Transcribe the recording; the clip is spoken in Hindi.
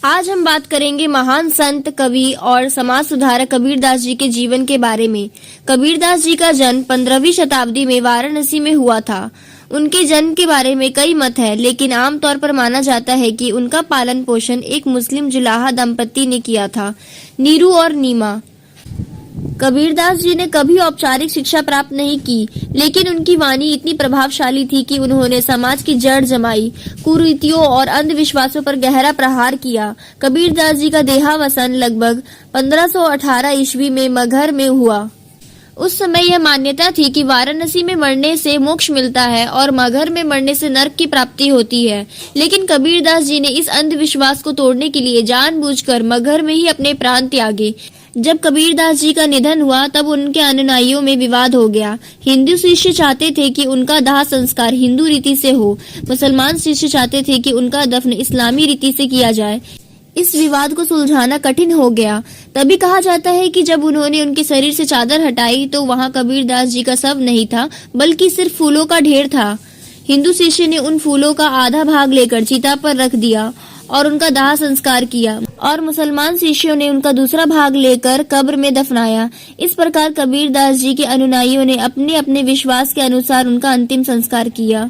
आज हम बात करेंगे महान संत, कवि और समाज सुधारक कबीरदास जी के जीवन के बारे में। कबीरदास जी का जन्म 15वीं शताब्दी में वाराणसी में हुआ था। उनके जन्म के बारे में कई मत है, लेकिन आमतौर पर माना जाता है कि उनका पालन पोषण एक मुस्लिम जुलाहा दंपति ने किया था, नीरू और नीमा। कबीरदास जी ने कभी औपचारिक शिक्षा प्राप्त नहीं की, लेकिन उनकी वाणी इतनी प्रभावशाली थी कि उन्होंने समाज की जड़ जमाई, कुरीतियों और अंधविश्वासों पर गहरा प्रहार किया। कबीरदास जी का देहावसान लगभग 1518 ईस्वी में मगहर में हुआ। उस समय यह मान्यता थी कि वाराणसी में मरने से मोक्ष मिलता है और मगहर में मरने से नरक की प्राप्ति होती है। लेकिन कबीरदास जी ने इस अंधविश्वास को तोड़ने के लिए जानबूझकर मगहर में ही अपने प्राण त्यागे। जब कबीरदास जी का निधन हुआ तब उनके अनुयायियों में विवाद हो गया। हिंदू शिष्य चाहते थे कि उनका दाह संस्कार हिंदू रीति से हो, मुसलमान शिष्य चाहते थे कि उनका दफन इस्लामी रीति से किया जाए। इस विवाद को सुलझाना कठिन हो गया। तभी कहा जाता है कि जब उन्होंने उनके शरीर से चादर हटाई तो वहां कबीरदास जी का शव नहीं था, बल्कि सिर्फ फूलों का ढेर था। हिंदू शिष्य ने उन फूलों का आधा भाग लेकर चिता पर रख दिया और उनका दाह संस्कार किया, और मुसलमान शिष्यों ने उनका दूसरा भाग लेकर कब्र में दफनाया। इस प्रकार कबीरदास जी के अनुयायियों ने अपने अपने विश्वास के अनुसार उनका अंतिम संस्कार किया।